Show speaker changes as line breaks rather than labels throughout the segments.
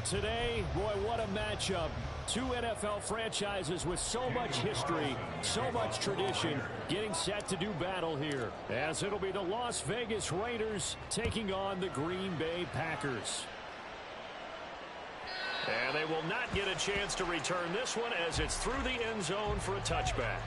Today, boy, what a matchup. Two NFL franchises with so much history, so much tradition, getting set to do battle here. As it'll be the Las Vegas Raiders taking on the Green Bay Packers. And they will not get a chance to return this one as it's through the end zone for a touchback.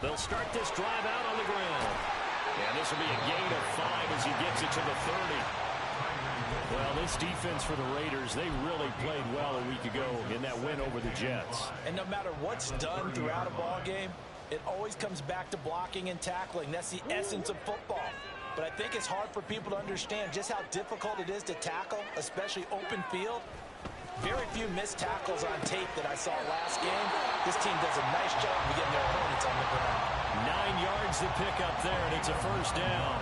They'll start this drive out on the ground. And this will be a gain of 5 as he gets it to the 30. Well, this defense for the Raiders, they really played well a week ago in that win over the Jets.
And no matter what's done throughout a ball game, it always comes back to blocking and tackling. That's the essence of football. But I think it's hard for people to understand just how difficult it is to tackle, especially open field. Very few missed tackles on tape that I saw last game. This team does a nice job of getting their opponents on the ground.
9 yards to pick up there, and it's a first down.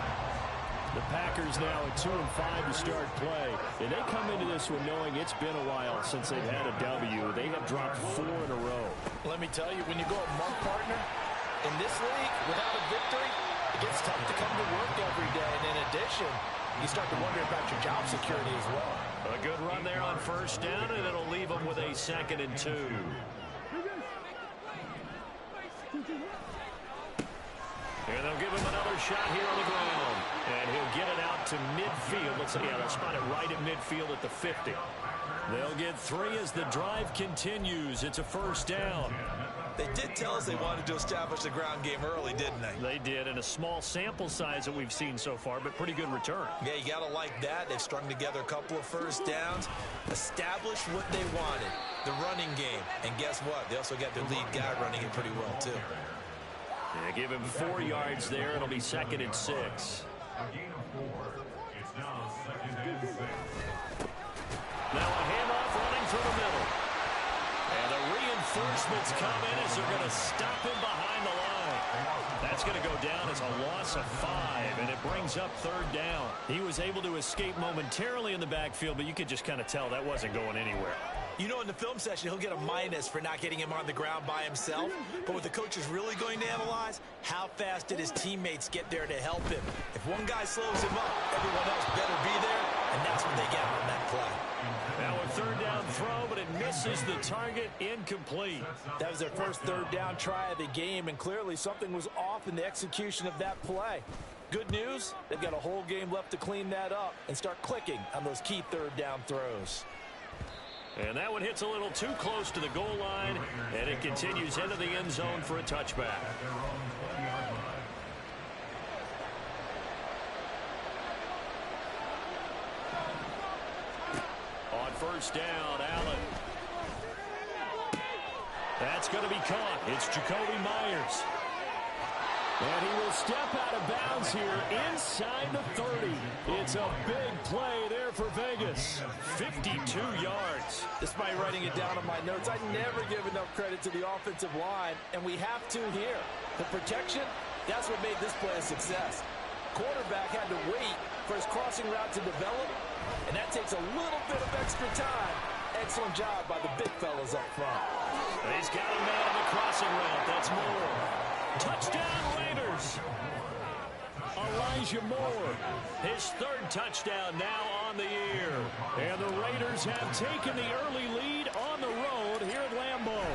The Packers now at 2-5 to start play. And they come into this one knowing it's been a while since they've had a W. They have dropped 4 in a row.
Let me tell you, when you go a month partner, in this league, without a victory, it gets tough to come to work every day. And in addition, you start to wonder about your job security as well.
A good run there on first down, and it'll leave them with a 2nd and 2. And they'll give him another shot here on the ground. And he'll get it out to midfield. Let's see, yeah, they'll spot it right at midfield at the 50. They'll get 3 as the drive continues. It's a first down.
They did tell us they wanted to establish the ground game early, didn't they?
They did, and a small sample size that we've seen so far, but pretty good return.
Yeah, you got to like that. They've strung together a couple of first downs, established what they wanted, the running game. And guess what? They also got their lead guy running it pretty well, too.
Yeah, give him 4 yards there. It'll be 2nd and 6.
A gain of 4. It's now 2nd and 6.
Now a handoff running through the middle. And the reinforcements come in as they're going to stop him behind the line. That's going to go down as a loss of 5, and it brings up 3rd down. He was able to escape momentarily in the backfield, but you could just kind of tell that wasn't going anywhere.
You know, in the film session, he'll get a minus for not getting him on the ground by himself. But what the coach is really going to analyze, how fast did his teammates get there to help him? If one guy slows him up, everyone else better be there, and that's what they get on that play.
Now a 3rd down throw, but it misses the target, incomplete.
That was their first 3rd down try of the game, and clearly something was off in the execution of that play. Good news, they've got a whole game left to clean that up and start clicking on those key 3rd down throws.
And that one hits a little too close to the goal line, and it continues into the end zone for a touchback. On first down, Allen. That's going to be caught. It's Jacoby Myers. And he will step out of bounds here inside the 30. It's a big play there for Vegas. 52 yards.
Despite writing it down on my notes, I never give enough credit to the offensive line, and we have to here. The protection, that's what made this play a success. Quarterback had to wait for his crossing route to develop, and that takes a little bit of extra time. Excellent job by the big fellas up front.
He's got a man on the crossing route. That's Moore. Touchdown, Raiders. Elijah Moore, his 3rd touchdown now on the year. And the Raiders have taken the early lead on the road here at Lambeau.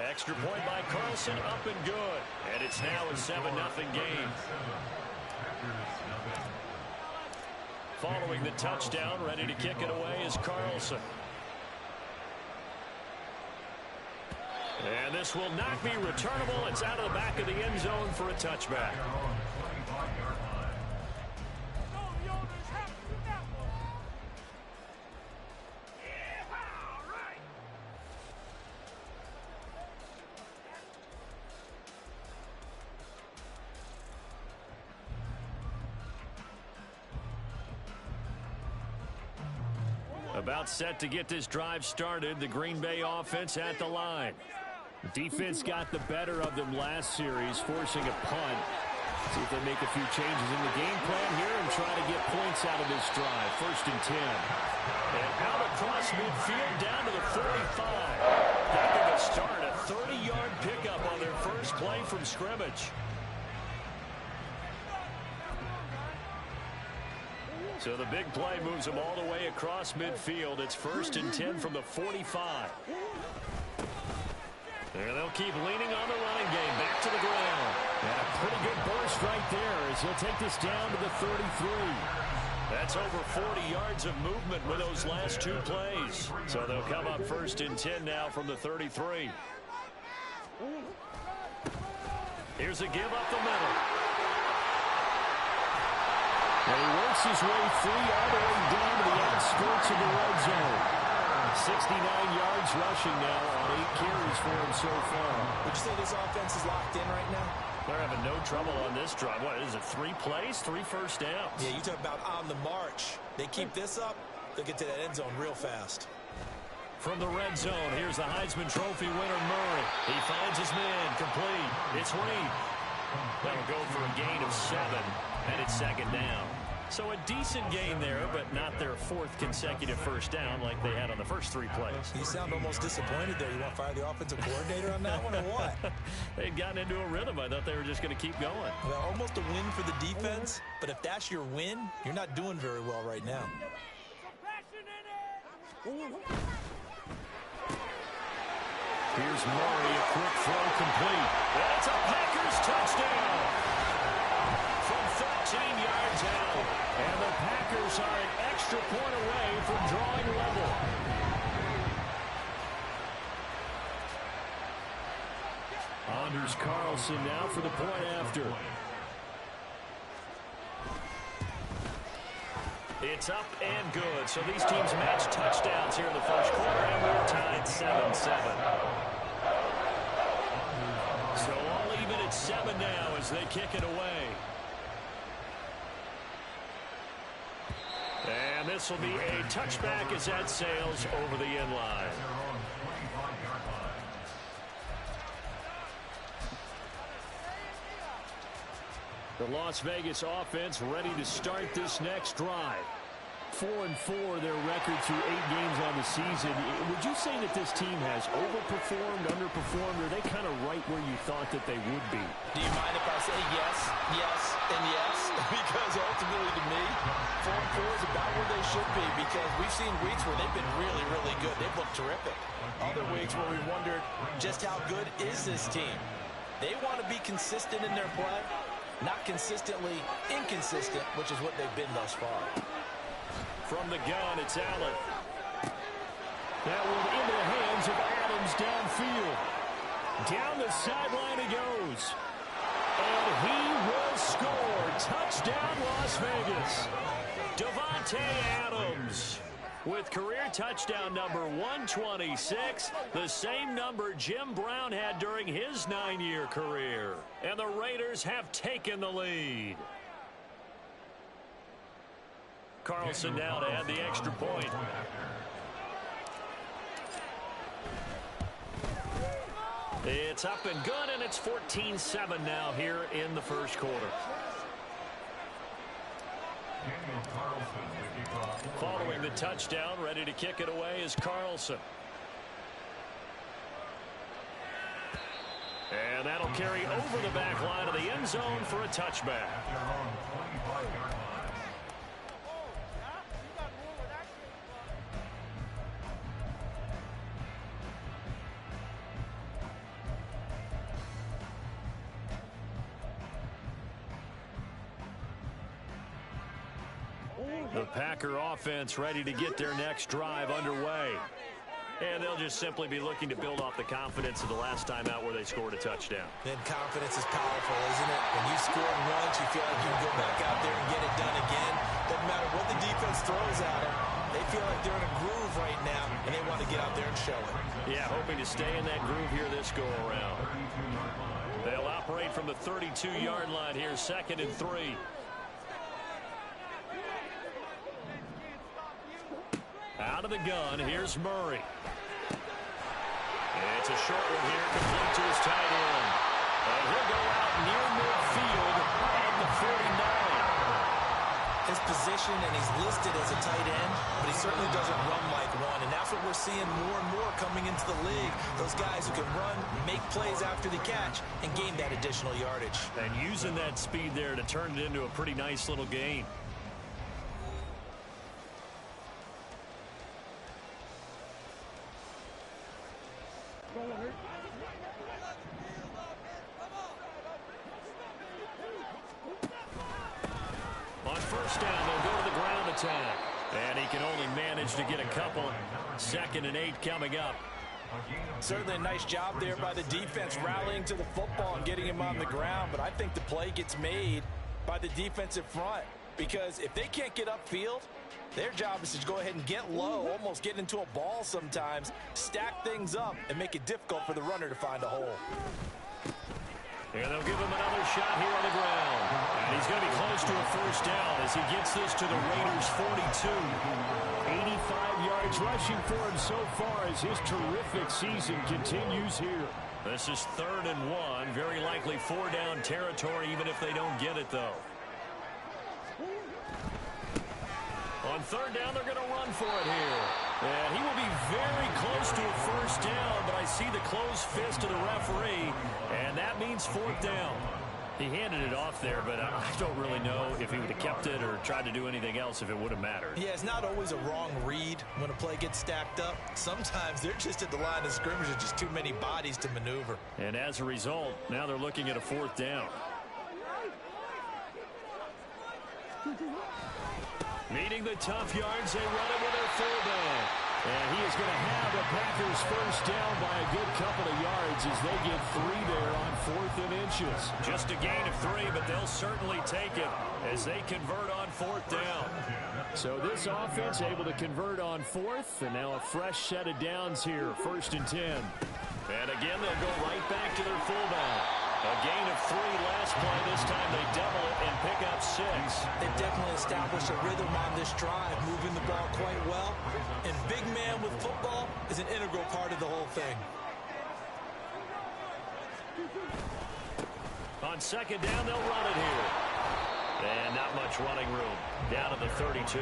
Extra point by Carlson, up and good. And it's now a 7-0 game. Following the touchdown, ready to kick it away is Carlson. And this will not be returnable. It's out of the back of the end zone for a touchback. About set to get this drive started. The Green Bay offense at the line. Defense got the better of them last series, forcing a punt. See if they make a few changes in the game plan here and try to get points out of this drive. 1st and 10. And out across midfield down to the 45. They're going to start a 30-yard pickup on their first play from scrimmage. So the big play moves them all the way across midfield. It's 1st and 10 from the 45. And they'll keep leaning on the running game. Back to the ground. And a pretty good burst right there as he'll take this down to the 33. That's over 40 yards of movement with those last 2 plays. So they'll come up 1st and 10 now from the 33. Here's a give up the middle. And he works his way free all the way down to the outskirts of the red zone. 69 yards rushing now on 8 carries for him so far.
Would you say this offense is locked in right now?
They're having no trouble on this drive. What is it, 3 plays, 3 first downs?
Yeah, you talk about on the march. They keep this up, they'll get to that end zone real fast.
From the red zone, here's the Heisman Trophy winner, Murray. He finds his man, complete. It's Reed. That'll go for a gain of 7, and it's 2nd down. So a decent gain there, but not their 4th consecutive first down like they had on the first 3 plays.
You sound almost disappointed there. You want to fire the offensive coordinator on that one or what?
They'd gotten into a rhythm. I thought they were just going to keep going.
Well, almost a win for the defense, but if that's your win, you're not doing very well right now.
Here's Murray, a quick throw complete. That's a Packers touchdown from 13 yards out. And the Packers are an extra point away from drawing level. Anders Carlson now for the point after. It's up and good. So these teams match touchdowns here in the first quarter, and we're tied 7-7. So all even at 7 now as they kick it away. And this will be a touchback as that sails over the end line. The Las Vegas offense ready to start this next drive. 4-4 their record through 8 games on the season. Would you say that this team has overperformed, underperformed, or are they kind of right where you thought that they would be?
Do you mind if I say yes, yes, and yes? Because ultimately to me, 4-4 is about where they should be because we've seen weeks where they've been really, really good. They've looked terrific. Other weeks where we wondered just how good is this team. They want to be consistent in their play, not consistently inconsistent, which is what they've been thus far.
From the gun, it's Allen. That one into the hands of Adams downfield. Down the sideline he goes. And he will score. Touchdown, Las Vegas. Davante Adams with career touchdown number 126, the same number Jim Brown had during his 9-year career. And the Raiders have taken the lead. Carlson now to add the extra point. It's up and good, and it's 14-7 now here in the first quarter. Following the touchdown, ready to kick it away is Carlson. And that'll carry over the back line of the end zone for a touchback. The Packer offense ready to get their next drive underway. And they'll just simply be looking to build off the confidence of the last time out where they scored a touchdown.
And confidence is powerful, isn't it? When you score once, you feel like you can go back out there and get it done again. Doesn't matter what the defense throws at them. They feel like they're in a groove right now, and they want to get out there and show it.
Yeah, hoping to stay in that groove here this go-around. They'll operate from the 32-yard line here, 2nd and 3. Out of the gun, here's Murray. It's a short one here, complete to his tight end. And he'll go out near midfield at the 49.
His position, and he's listed as a tight end, but he certainly doesn't run like one. And that's what we're seeing more and more coming into the league. Those guys who can run, make plays after the catch, and gain that additional yardage.
And using that speed there to turn it into a pretty nice little gain. On first down, they'll go to the ground attack. And he can only manage to get a couple. 2nd and 8 coming up.
Certainly a nice job there by the defense rallying to the football and getting him on the ground. But I think the play gets made by the defensive front. Because if they can't get upfield, their job is to go ahead and get low, almost get into a ball sometimes, stack things up, and make it difficult for the runner to find a hole.
And they'll give him another shot here on the ground. And he's going to be close to a first down as he gets this to the Raiders' 42.
85 yards rushing for him so far as his terrific season continues here.
This is 3rd and 1. Very likely 4-down territory, even if they don't get it, though. On 3rd down, they're going to run for it here. And he will be very close to a first down, but I see the closed fist of the referee, and that means 4th down. He handed it off there, but I don't really know if he would have kept it or tried to do anything else if it would have mattered.
Yeah, it's not always a wrong read when a play gets stacked up. Sometimes they're just at the line of scrimmage. There's just too many bodies to maneuver.
And as a result, now they're looking at a 4th down. Needing the tough yards, they run it with their fullback. And he is going to have the Packers first down by a good couple of yards as they get 3 there on 4th and inches. Just a gain of 3, but they'll certainly take it as they convert on 4th down.
So this offense able to convert on 4th, and now a fresh set of downs here, 1st and 10.
And again, they'll go right back to their fullback. A gain of 3 last play. This time they double it and pick up 6.
They definitely established a rhythm on this drive, moving the ball quite well. And big man with football is an integral part of the whole thing.
On 2nd down, they'll run it here. And not much running room. Down to the 32.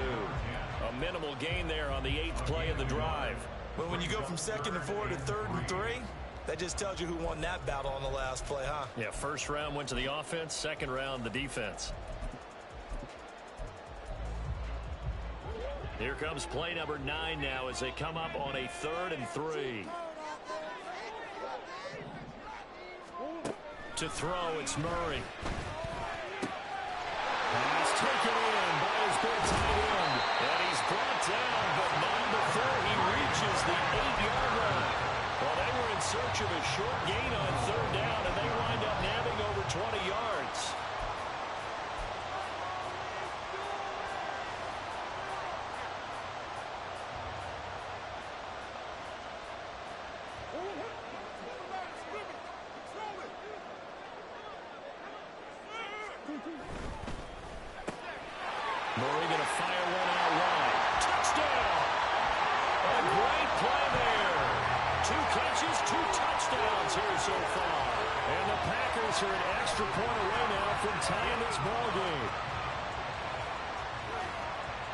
A minimal gain there on the 8th play of the drive.
But when you go from 2nd and 4 to 3rd and 3, that just tells you who won that battle on the last play, huh?
Yeah, 1st round went to the offense, 2nd round the defense. Here comes play number 9 now as they come up on a 3rd and 3. To throw, it's Murray. He's taken in by his big tight end. And he's brought down, but not before he reaches the 8-yard line. Well, they were in search of a short gain on 3rd down, and they wind up nabbing over 20 yards. Murray going to fire one out wide. Touchdown! A great play there. 2 catches, 2 touchdowns here so far. And the Packers are an extra point away now from tying this ball game.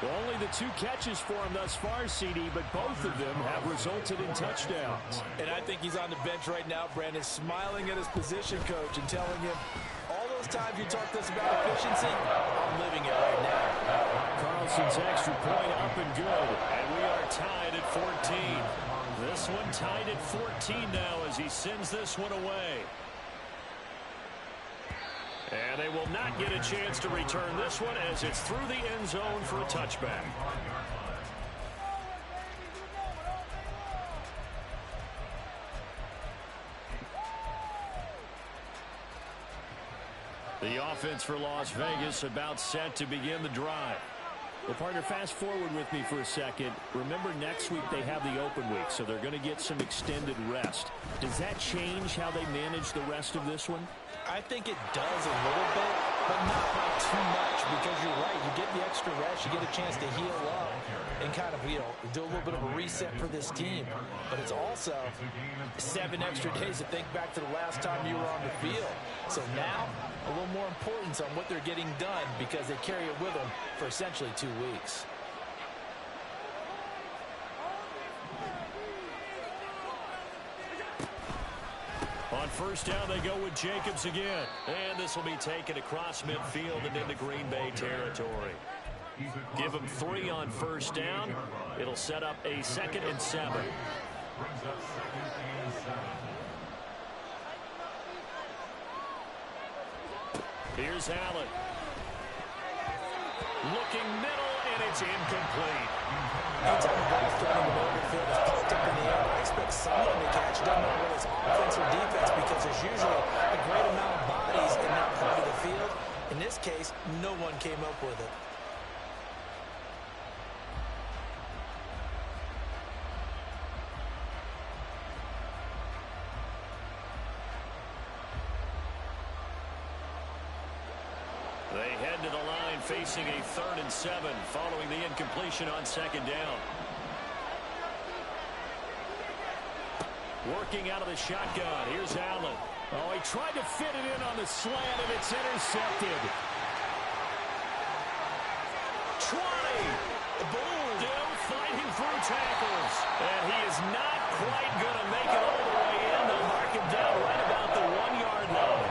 Well, only the 2 catches for him thus far, CD, but both of them have resulted in touchdowns.
And I think he's on the bench right now, Brandon, smiling at his position coach and telling him, all those times you talked to us about efficiency, I'm living it right now.
Carlson's extra point up and good.
And we are tied at 14. This one tied at 14 now as he sends this one away. And they will not get a chance to return this one as it's through the end zone for a touchback. The offense for Las Vegas about set to begin the drive.
Well, partner, fast forward with me for a second. Remember, next week they have the open week, so they're going to get some extended rest. Does that change how they manage the rest of this one?
I think it does a little bit, but not by too much, because you're right. You get the extra rest, you get a chance to heal up, and kind of, do a little bit of a reset for this team. But it's also 7 extra days to think back to the last time you were on the field. So now, a little more importance on what they're getting done because they carry it with them for essentially 2 weeks.
On first down, they go with Jacobs again. And this will be taken across midfield and into Green Bay territory. Give them 3 on first down. It'll set up a 2nd and 7. Here's Allen. Looking middle, and it's incomplete.
Anytime the ball's thrown in the middle of the field, it's poked up in the air, I expect someone to catch. Doesn't matter whether it's offense or defense, because there's usually a great amount of bodies in that part of the field. In this case, no one came up with it.
They head to the line facing a 3rd and 7 following the incompletion on 2nd down. Working out of the shotgun. Here's Allen.
Oh, he tried to fit it in on the slant, and it's intercepted.
20. Boom. Still fighting through tackles. And he is not quite going to make it all the way in. They'll mark him down right about the 1-yard line.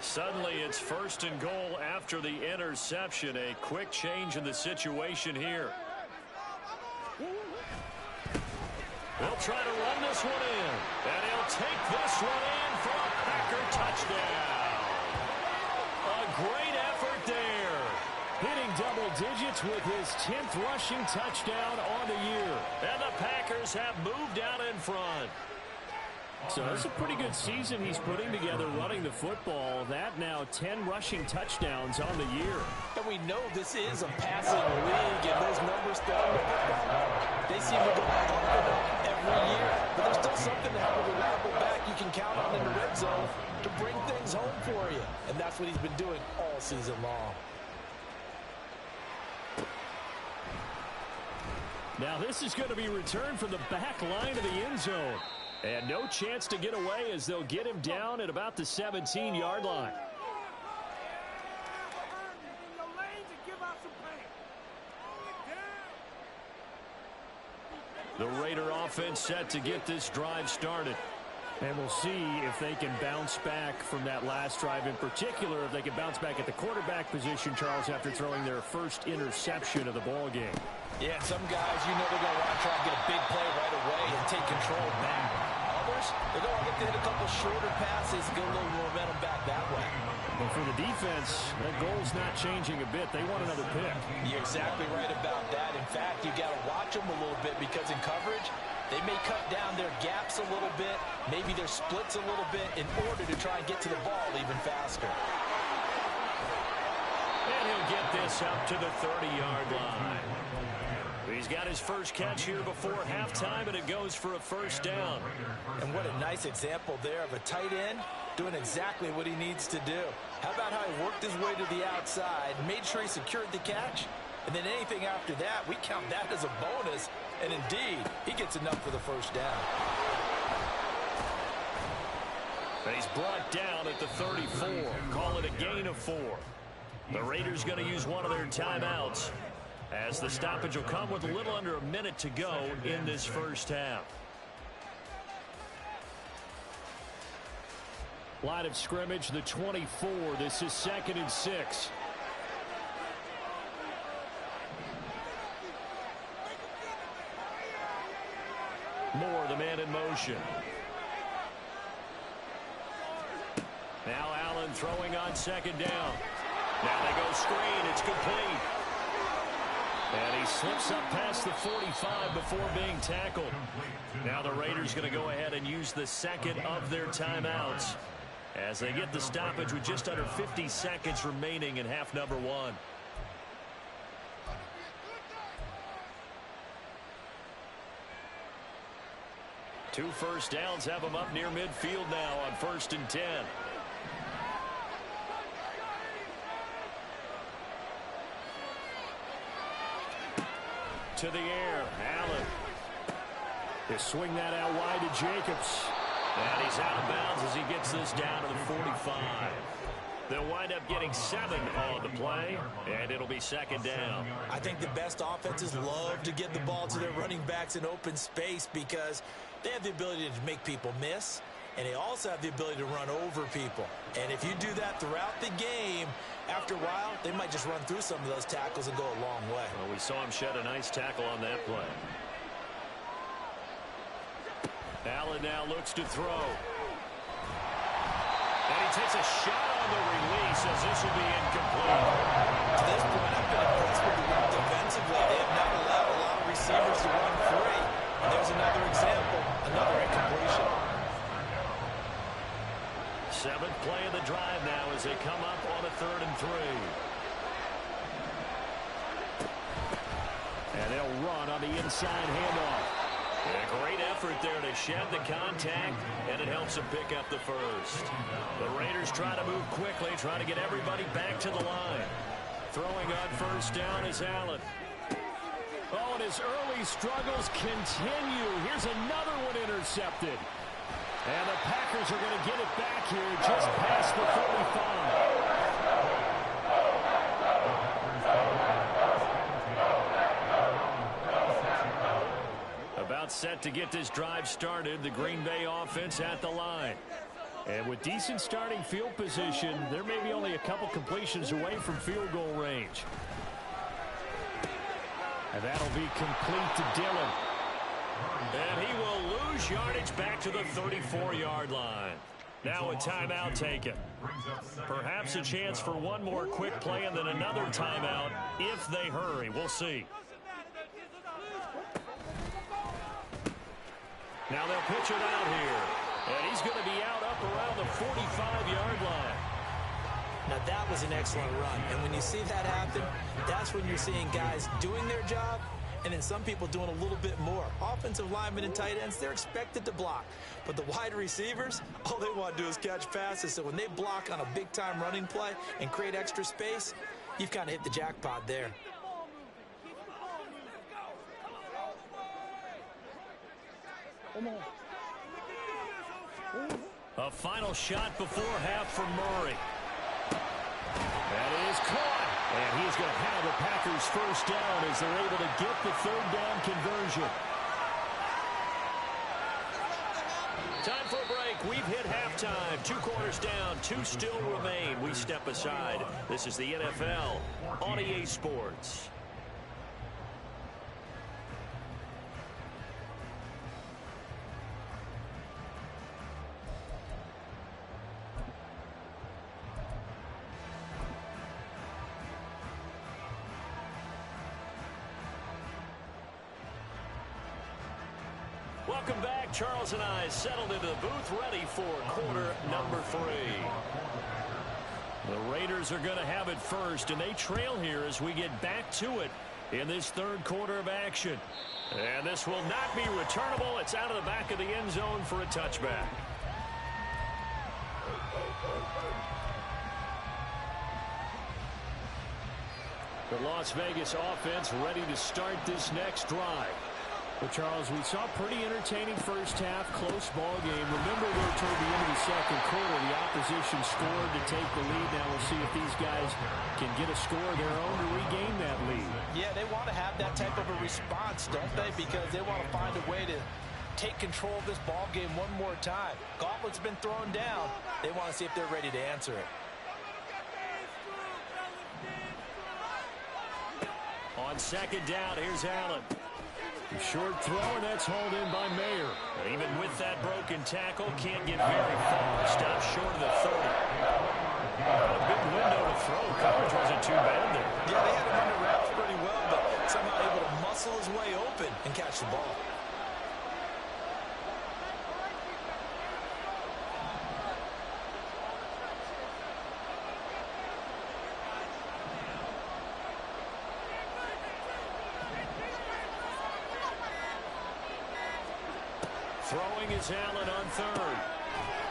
Suddenly, it's 1st and goal after the interception. A quick change in the situation here. They'll try to run this one in. And he'll take this one in for a Packer touchdown. A great effort there.
Hitting double digits with his 10th rushing touchdown on the year.
And the Packers have moved out in front.
So it's a pretty good season he's putting together running the football. That now 10 rushing touchdowns on the year.
And we know this is a passing league, and those numbers throwing the football, they seem to go up and up every year. But there's still something to have a reliable back you can count on in the red zone to bring things home for you. And that's what he's been doing all season long.
Now this is going to be returned from the back line of the end zone. And no chance to get away as they'll get him down at about the 17-yard line.
The Raider offense set to get this drive started.
And we'll see if they can bounce back from that last drive, in particular, if they can bounce back at the quarterback position, Charles, after throwing their first interception of the ball game.
Yeah, some guys, they're going to want to try and get a big play right away and take control back. Others, they're going to look to hit a couple shorter passes and get a little momentum back that way.
But for the defense, that goal's not changing a bit. They want another pick.
You're exactly right about that. In fact, you got to watch them a little bit because in coverage, they may cut down their gaps a little bit, maybe their splits a little bit in order to try and get to the ball even faster.
And he'll get this up to the 30-yard line. He's got his first catch here before halftime, and it goes for a first down.
And what a nice example there of a tight end doing exactly what he needs to do. How about how he worked his way to the outside, made sure he secured the catch, and then anything after that, we count that as a bonus. And indeed, he gets enough for the first down.
And he's brought down at the 34. Call it a gain of 4. The Raiders going to use one of their timeouts, as the stoppage will come with a little under a minute to go in this first half.
Line of scrimmage, the 24. This is 2nd and 6.
Moore, the man in motion. Now Allen throwing on 2nd down. Now they go screen. It's complete. And he slips up past the 45 before being tackled. Now the Raiders going to go ahead and use the second of their timeouts as they get the stoppage with just under 50 seconds remaining in half number 1. 2 first downs have them up near midfield now on 1st and 10. To the air, Allen. They swing that out wide to Jacobs. And he's out of bounds as he gets this down to the 45. They'll wind up getting 7 on the play, and it'll be 2nd down.
I think the best offenses love to get the ball to their running backs in open space because they have the ability to make people miss, and they also have the ability to run over people. And if you do that throughout the game, after a while, they might just run through some of those tackles and go a long way.
Well, we saw him shed a nice tackle on that play. Allen now looks to throw. And he takes a shot on the release as this will be incomplete.
To this point, I've been impressed with the work defensively. They have not allowed a lot of receivers to run free. And there's another example, another incompletion.
7th play of the drive now as they come up on a 3rd and 3. And they'll run on the inside handoff. A great effort there to shed the contact, and it helps them pick up the first. The Raiders try to move quickly, try to get everybody back to the line. Throwing on 1st down is Allen. Oh, and his early struggles continue. Here's another one intercepted. And the Packers are going to get it back here just past the 45. About set to get this drive started. The Green Bay offense at the line. And with decent starting field position, there may be only a couple completions away from field goal range. And that'll be complete to Dillon. And he will lose yardage back to the 34-yard line. Now a timeout taken. Perhaps a chance for one more quick play and then another timeout if they hurry. We'll see. Now they'll pitch it out here. And he's going to be out up around the 45-yard line.
Now that was an excellent run. And when you see that happen, that's when you're seeing guys doing their job and then some people doing a little bit more. Offensive linemen and tight ends, they're expected to block. But the wide receivers, all they want to do is catch passes. So when they block on a big-time running play and create extra space, you've kind of hit the jackpot there.
A final shot before half from Murray. That is caught. And he's going to have the Packers first down as they're able to get the 3rd down conversion. Time for a break. We've hit halftime. 2 quarters down. 2 still remain. We step aside. This is the NFL on EA Sports. Welcome back. Charles and I settled into the booth, ready for quarter number 3. The Raiders are going to have it first, and they trail here as we get back to it in this 3rd quarter of action. And this will not be returnable. It's out of the back of the end zone for a touchback. The Las Vegas offense ready to start this next drive. Well, Charles, we saw a pretty entertaining first half, close ball game. Remember there toward the end of the 2nd quarter, the opposition scored to take the lead. Now we'll see if these guys can get a score of their own to regain that lead.
Yeah, they want to have that type of a response, don't they? Because they want to find a way to take control of this ball game one more time. Gauntlet's been thrown down. They want to see if they're ready to answer it.
On 2nd down, here's Allen.
Short throw, and that's hauled in by Mayer.
But even with that broken tackle, can't get very far. Stops short of the 30. A big window to throw. Coverage wasn't too bad there.
Yeah, they had him under wraps pretty well, but somehow able to muscle his way open and catch the ball.
Throwing is Allen on third.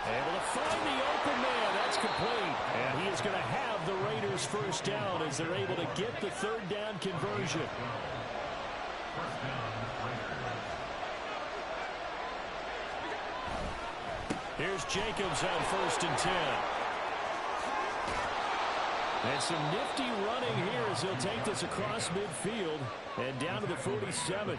Able to find the open man. That's complete. And he is going to have the Raiders first down as they're able to get the third down conversion. Here's Jacobs on 1st and 10. And some nifty running here as he'll take this across midfield and down to the 47.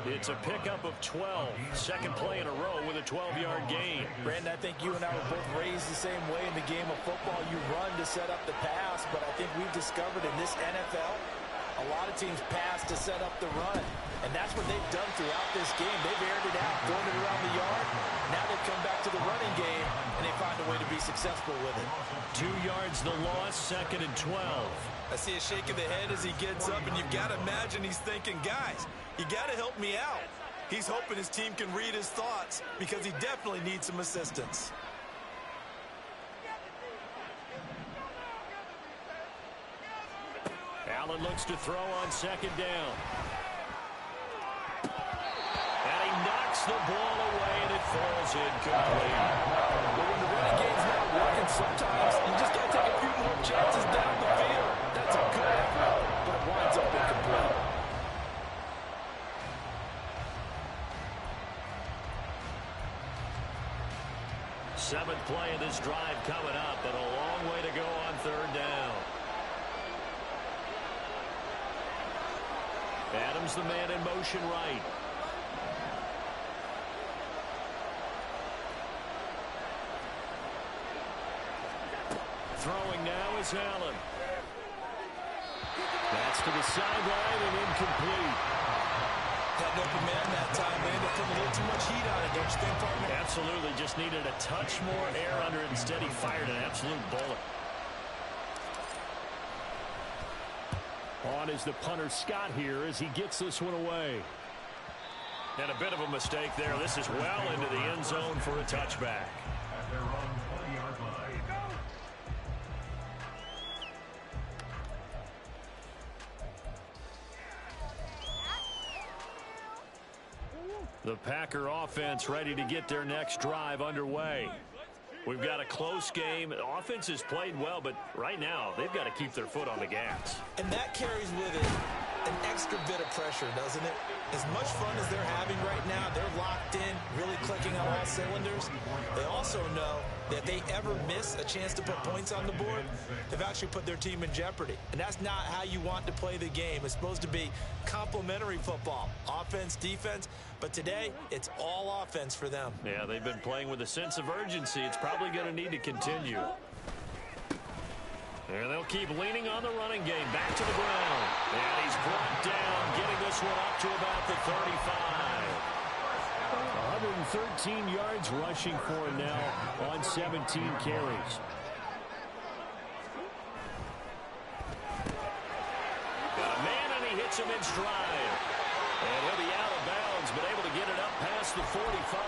It's a pickup of 12. Second play in a row with a 12-yard gain.
Brandon, I think you and I were both raised the same way in the game of football. You run to set up the pass, but I think we've discovered in this NFL, a lot of teams pass to set up the run. And that's what they've done throughout this game. They've aired it out, throwing it around the yard. Now they've come back to the running game, and they find a way to be successful with it.
2 yards the loss, 2nd and 12.
I see a shake of the head as he gets up, and you've got to imagine he's thinking, guys, you got to help me out. He's hoping his team can read his thoughts because he definitely needs some assistance.
Allen looks to throw on 2nd down. And he knocks the ball away, and it falls incomplete.
But when the running game's not working, sometimes you just got to take a few more chances down the field. That's a good effort, but it winds up incomplete.
Seventh play of this drive coming up, but a long way to go on 3rd down. Adams, the man in motion right.
Throwing now is Allen. That's to the sideline and incomplete.
Had an open man that time, man. They put a little too much heat on it, don't you think, partner?
Absolutely. Just needed a touch more air under it. Instead, he fired an absolute bullet.
On is the punter Scott here as he gets this one away.
And a bit of a mistake there. This is well into the end zone for a touchback.
At their own 20-yard line.
The Packer offense ready to get their next drive underway. We've got a close game. The offense has played well, but right now they've got to keep their foot on the gas.
And that carries with it an extra bit of pressure, doesn't it? As much fun as they're having right now, they're locked in, really clicking on all cylinders. They also know that if they ever miss a chance to put points on the board, they've actually put their team in jeopardy. And that's not how you want to play the game. It's supposed to be complementary football, offense, defense. But today, it's all offense for them.
Yeah, they've been playing with a sense of urgency. It's probably going to need to continue. And they'll keep leaning on the running game. Back to the ground. And he's brought down, getting this one up to about the 35.
113 yards rushing for him now on 17 carries.
Got a man, and he hits him in stride. And he'll be out of bounds, but able to get it up past the 45.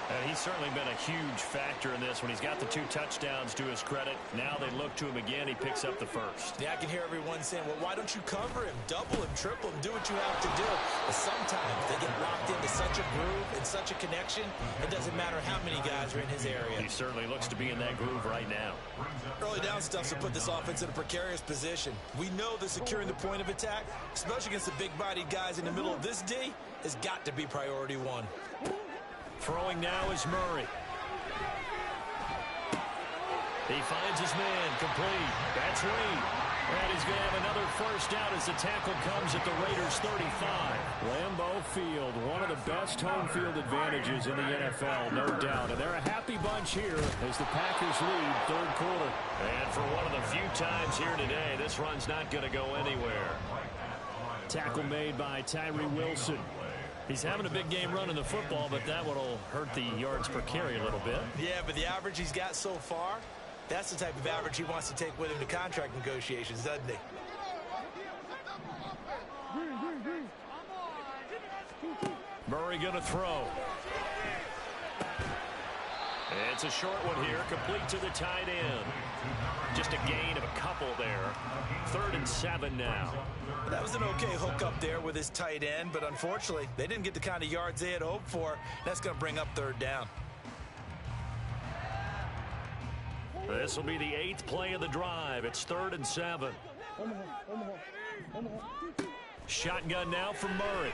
And he's certainly been a huge factor in this when he's got the 2 touchdowns to his credit. Now they look to him again. He picks up the first.
Yeah, I can hear everyone saying, well, why don't you cover him, double him, triple him, do what you have to do. But sometimes they get locked into such a groove and such a connection, it doesn't matter how many guys are in his area.
He certainly looks to be in that groove right now.
Early down stuff to put this offense in a precarious position. We know that securing the point of attack, especially against the big-bodied guys in the middle of this D, has got to be priority 1.
Throwing now is Murray. He finds his man, complete. That's Reed. And he's going to have another first down as the tackle comes at the Raiders' 35.
Lambeau Field, one of the best home field advantages in the NFL, no doubt. And they're a happy bunch here as the Packers lead 3rd quarter.
And for one of the few times here today, this run's not going to go anywhere.
Tackle made by Tyree Wilson.
He's having a big game running the football, but that one will hurt the yards per carry a little bit.
Yeah, but the average he's got so far, that's the type of average he wants to take with him to contract negotiations, doesn't he?
Murray going to throw.
It's a short one here, complete to the tight end. Just a gain of a couple there. 3rd and 7 now.
That was an okay hook up there with his tight end, but unfortunately, they didn't get the kind of yards they had hoped for. That's going to bring up 3rd down.
This will be the 8th play of the drive. It's 3rd and 7. Shotgun now from Murray.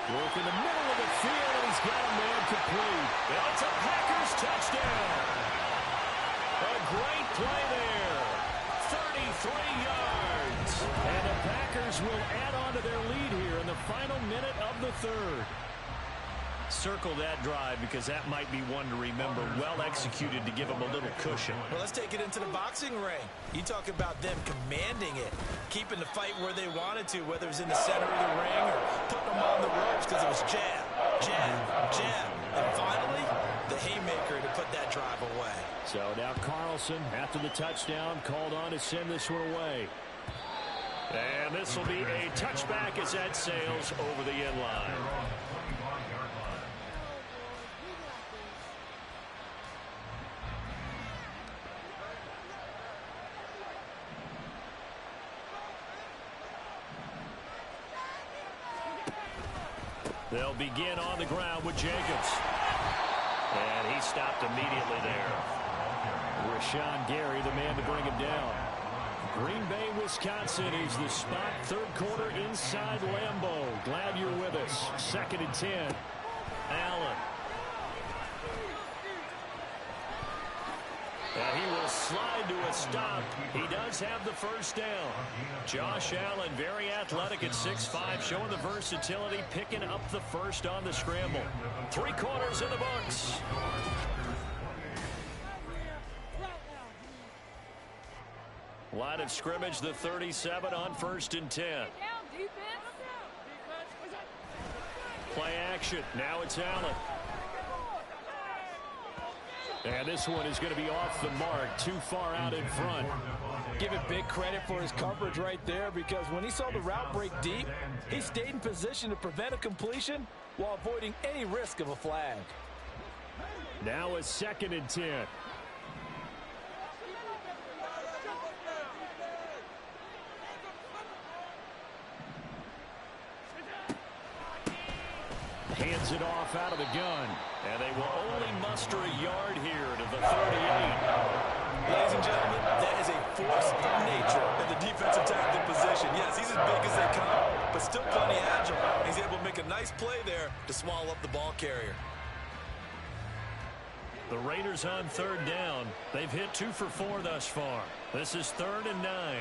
Work in the middle of the field, and he's got a man complete. It's a Packers touchdown. A great play there. 33 yards. And the Packers will add on to their lead here in the final minute of the 3rd. Circle that drive because that might be one to remember. Well executed to give them a little cushion.
Well, let's take it into the boxing ring. You talk about them commanding it, keeping the fight where they wanted to, whether it was in the center of the ring or putting them on the ropes because it was jab, jab, jab. And finally, the haymaker to put that drive away.
So now Carlson, after the touchdown, called on to send this one away. And this will be a touchback as that sails over the end line. They'll begin on the ground with Jacobs. And he stopped immediately there. Rashawn Gary, the man to bring him down. Green Bay, Wisconsin is the spot. 3rd quarter inside Lambeau. Glad you're with us. 2nd and 10. Allen. And he will slide to a stop. He does have the 1st down. Josh Allen, very athletic at 6'5", showing the versatility, picking up the 1st on the scramble. 3 quarters in the books. Line of scrimmage, the 37 on 1st and 10. Play action. Now it's Allen. And this one is going to be off the mark, too far out in front.
Give it big credit for his coverage right there because when he saw the route break deep, he stayed in position to prevent a completion while avoiding any risk of a flag.
Now a 2nd and 10. Hands it off out of the gun. And they will only muster a yard here to the 38.
Ladies and gentlemen, that is a force of nature in the defensive tackle position. Yes, he's as big as they come, but still plenty agile. He's able to make a nice play there to swallow up the ball carrier.
The Raiders on 3rd down. They've hit 2 for 4 thus far. This is 3rd and 9.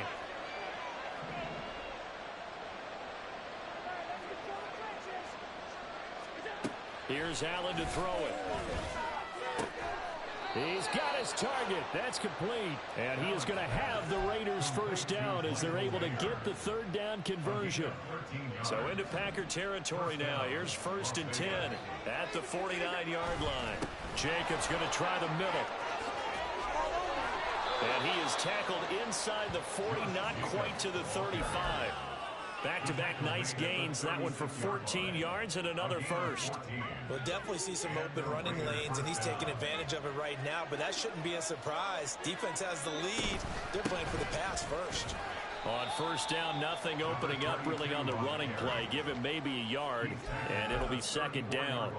Here's Allen to throw it. He's got his target. That's complete. And he is going to have the Raiders' 1st down as they're able to get the 3rd down conversion. So into Packer territory now. Here's 1st and 10 at the 49-yard line. Jacobs going to try the middle. And he is tackled inside the 40, not quite to the 35. Back-to-back nice gains. That one for 14 yards and another 1st.
We'll definitely see some open running lanes, and he's taking advantage of it right now, but that shouldn't be a surprise. Defense has the lead. They're playing for the pass first.
On 1st down, nothing opening up really on the running play. Give him maybe a yard, and it'll be 2nd down.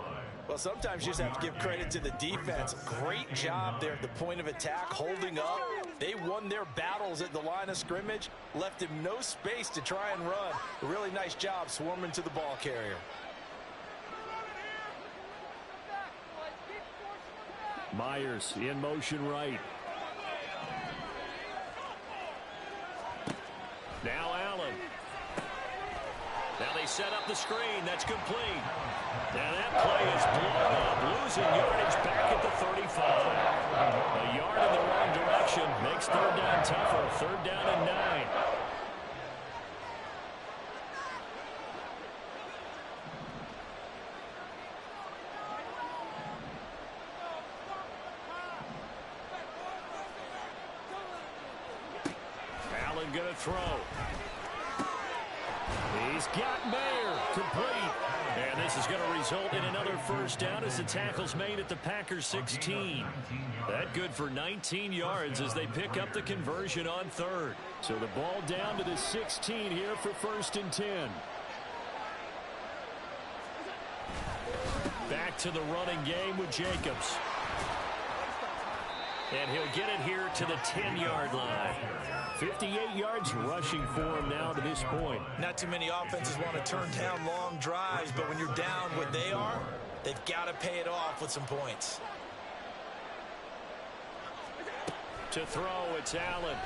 Well, sometimes you just have to give credit to the defense. Great job there at the point of attack, holding up. They won their battles at the line of scrimmage, left him no space to try and run. A really nice job swarming to the ball carrier.
Myers in motion right. Now Allen. Now they set up the screen. That's complete. Now that play is blown up, losing yardage back at the 35. A yard in the wrong direction makes 3rd down tougher. 3rd down and 9. Allen going to throw. He's got Mayer complete.
And this is going to result in another first down as the tackle's made at the Packers 16. That good for 19 yards as they pick up the conversion on third.
So the ball down to the 16 here for 1st and 10.
Back to the running game with Jacobs. And he'll get it here to the 10-yard line.
58 yards rushing for him now to this point.
Not too many offenses want to turn down long drives, but when you're down what they are, they've got to pay it off with some points.
To throw, it's Allen.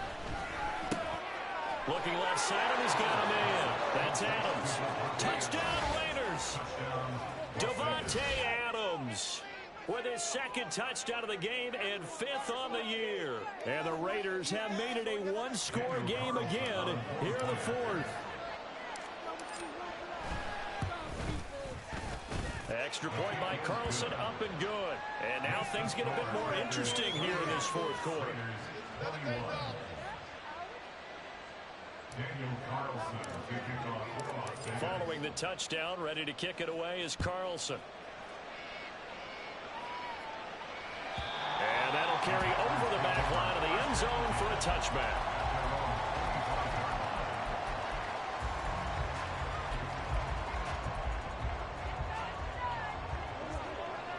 Looking left side, and he's got a man. That's Adams. Touchdown, Raiders. Devontae Adams with his 2nd touchdown of the game and 5th on the year.
And the Raiders have made it a one-score game again here in the 4th.
Extra point by Carlson, up and good. And now things get a bit more interesting here in this 4th quarter. Following the touchdown, ready to kick it away is Carlson. And that'll carry over the back line of the end zone for a touchback.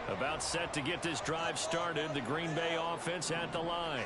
About set to get this drive started, the Green Bay offense at the line.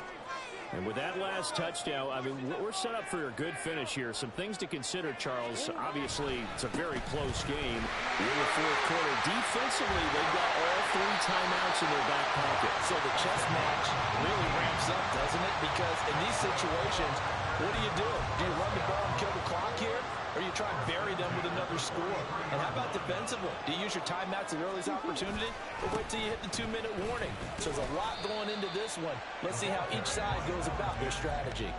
And with that last touchdown, I mean, we're set up for a good finish here. Some things to consider, Charles. Obviously, it's a very close game in the 4th quarter. Defensively, they've got all 3 timeouts in their back pocket.
So the chess match really ramps up, doesn't it? Because in these situations, what do? Do you run the ball and kill the clock here? Or you try and bury them with another score? And how about defensively? Do you use your timeouts at the earliest opportunity? Or wait till you hit the 2-minute warning? So there's a lot going into this one. Let's see how each side goes about their strategy.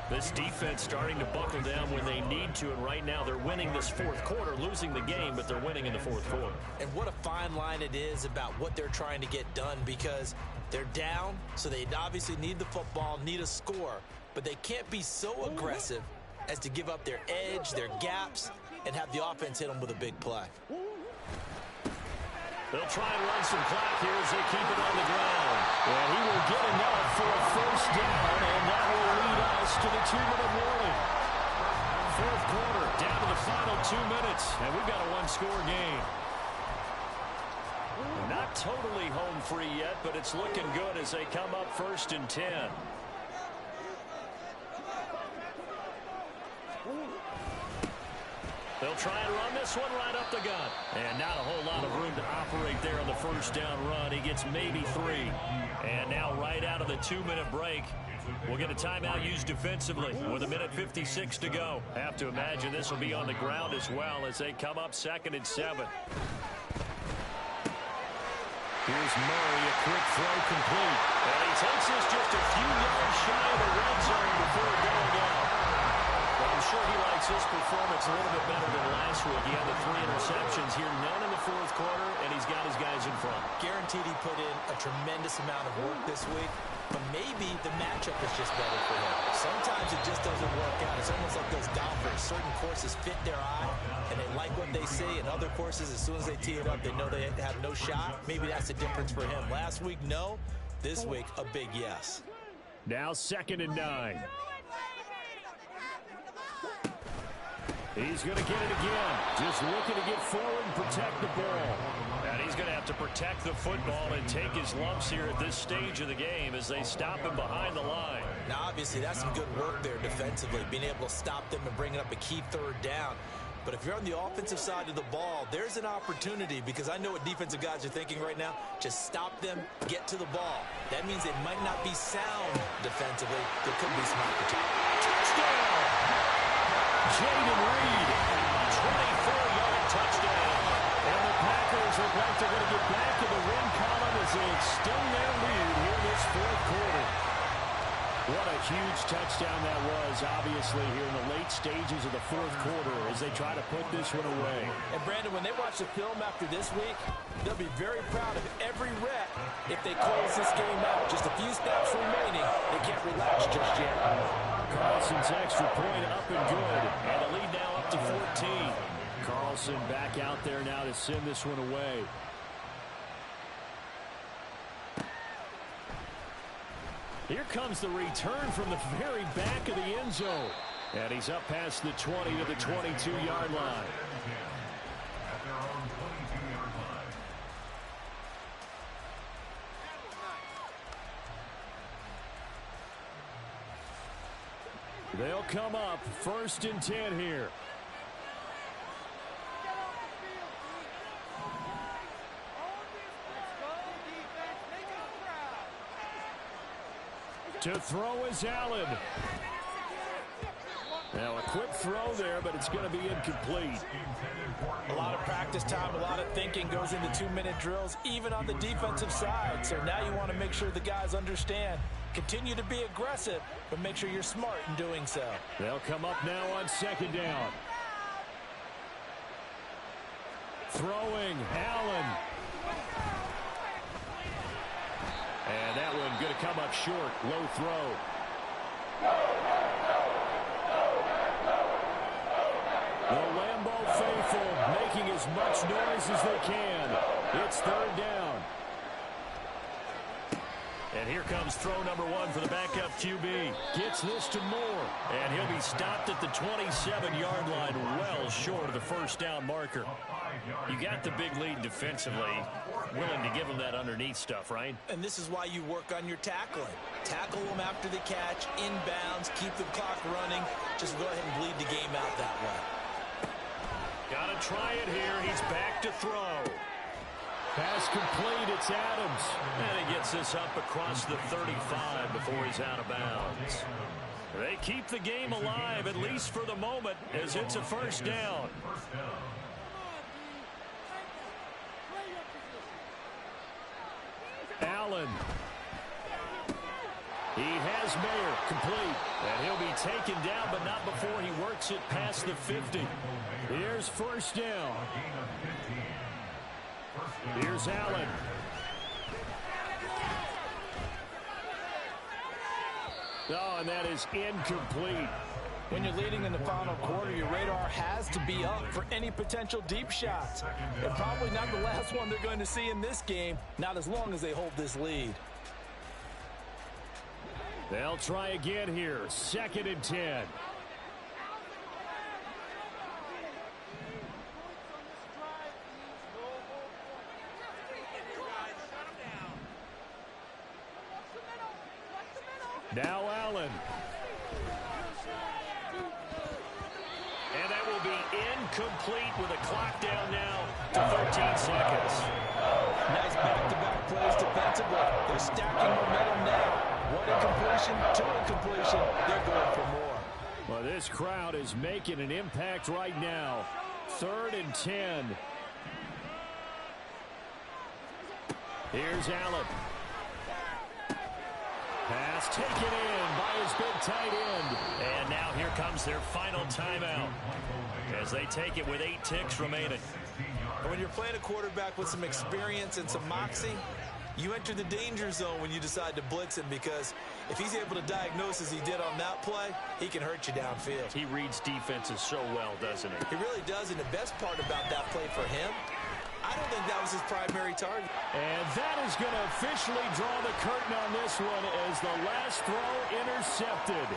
This defense starting to buckle down when they need to, and right now they're winning this 4th quarter, losing the game, but they're winning in the 4th quarter.
And what a fine line it is about what they're trying to get done, because they're down, so they obviously need the football, need a score, but they can't be so aggressive as to give up their edge, their gaps, and have the offense hit them with a big play.
They'll try and run some clock here as they keep it on the ground.
And he will get enough for a first down, and that will lead us to the 2-minute warning.
4th quarter, down to the final 2 minutes, and we've got a one-score game. Not totally home free yet, but it's looking good as they come up 1st and 10. They'll try and run this one right up the gut. And not a whole lot of room to operate there on the first down run. He gets maybe 3. And now right out of the 2-minute break, we'll get a timeout used defensively with 1:56 to go. Have to imagine this will be on the ground as well as they come up 2nd and 7.
Here's Murray, a quick throw complete.
And he takes this just a few yards shy of the red zone before going out. But I'm sure he likes his performance a little bit better than last week. He had the 3 interceptions here, none in the 4th quarter, and he's got his guys in front.
Guaranteed he put in a tremendous amount of work this week, but maybe the matchup is just better for him. Sometimes it just doesn't work out. It's almost like those golfers. Certain courses fit their eye, and they like what they see, and other courses, as soon as they tee it up, they know they have no shot. Maybe that's the difference for him. Last week, no. This week, a big yes.
Now 2nd and 9. He's going to get it again. Just looking to get forward and protect the ball.
And he's going to have to protect the football and take his lumps here at this stage of the game as they stop him behind the line.
Now, obviously, that's some good work there defensively, being able to stop them and bringing up a key 3rd down. But if you're on the offensive side of the ball, there's an opportunity, because I know what defensive guys are thinking right now. Just stop them, get to the ball. That means they might not be sound defensively. There could be some opportunity.
Touchdown! Jaden Reed, 24-yard touchdown.
And the Packers look like they're going to get back to the win column as they extend their lead here in this 4th quarter. What a huge touchdown that was, obviously, here in the late stages of the 4th quarter as they try to put this one away.
And, Brandon, when they watch the film after this week, they'll be very proud of every rep if they close this game out. Just a few steps remaining. They can't relax just yet.
Carlson's extra point up and good.
And the lead now up to 14.
Carlson back out there now to send this one away. Here comes the return from the very back of the end zone. And he's up past the 20 to the 22-yard line.
At their own 22-yard line.
They'll come up 1st and 10 here. To throw is Allen. Now a quick throw there, but it's going to be incomplete.
A lot of practice time, a lot of thinking goes into 2-minute drills, even on the defensive side. So now you want to make sure the guys understand. Continue to be aggressive, but make sure you're smart in doing so.
They'll come up now on 2nd down. Throwing, Allen. And that one going to come up short. Low throw. The Lambeau faithful making as much noise as they can. It's 3rd down.
And here comes throw number 1 for the backup QB.
Gets this to Moore.
And he'll be stopped at the 27-yard line, well short of the 1st down marker. You got the big lead defensively. Willing to give them that underneath stuff, right?
And this is why you work on your tackling. Tackle them after the catch, inbounds, keep the clock running. Just go ahead and bleed the game out that way.
Got to try it here. He's back to throw.
Pass complete. It's Adams.
And he gets this up across the 35 before he's out of bounds. They keep the game alive, at least for the moment, as it's a 1st down.
Allen. He has Mayer complete.
And he'll be taken down, but not before he works it past the 50.
Here's 1st down. Here's Allen. Oh, and that is incomplete.
When you're leading in the final quarter, your radar has to be up for any potential deep shots. And probably not the last one they're going to see in this game, not as long as they hold this lead.
They'll try again here. 2nd and 10. Now Allen.
And that will be incomplete with a clock down now to 13 seconds.
Nice back-to-back plays defensively. They're stacking momentum now. 1 incompletion, 2 incompletion. They're going for more.
Well, this crowd is making an impact right now. 3rd and 10. Here's Allen. Pass taken in by his big tight end.
And now here comes their final timeout as they take it with 8 ticks remaining.
And when you're playing a quarterback with some experience and some moxie, you enter the danger zone when you decide to blitz him, because if he's able to diagnose as he did on that play, he can hurt you downfield.
He reads defenses so well, doesn't he?
He really does, and the best part about that play for him, I don't think that was his primary target.
And that is going to officially draw the curtain on this one as the last throw intercepted.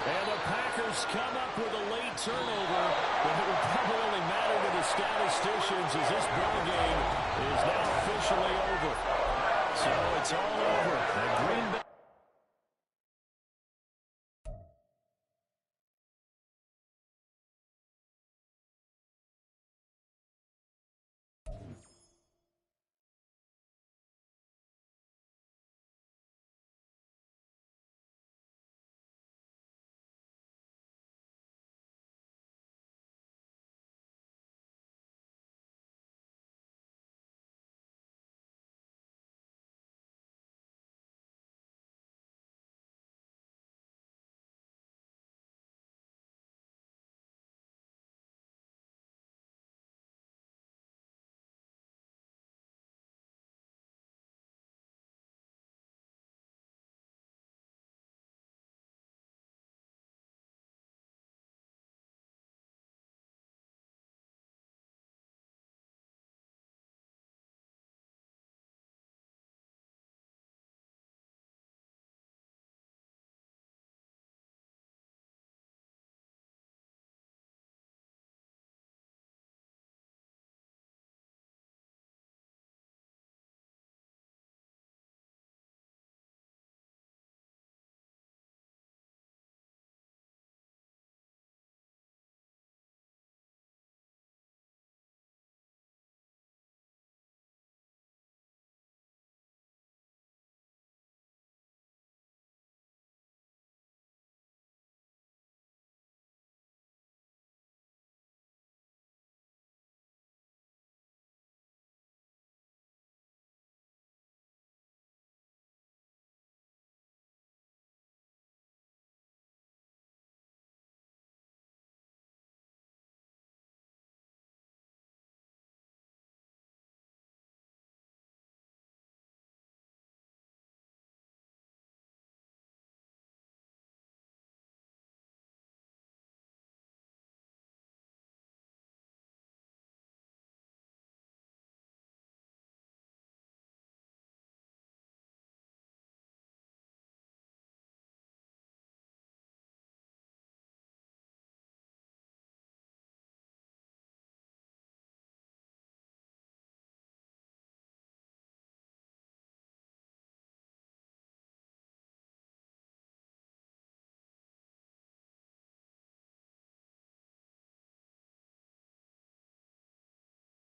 And the Packers come up with a late turnover, but it will probably only matter to the statisticians as this ball game is now officially over. So it's all over. The Green Bay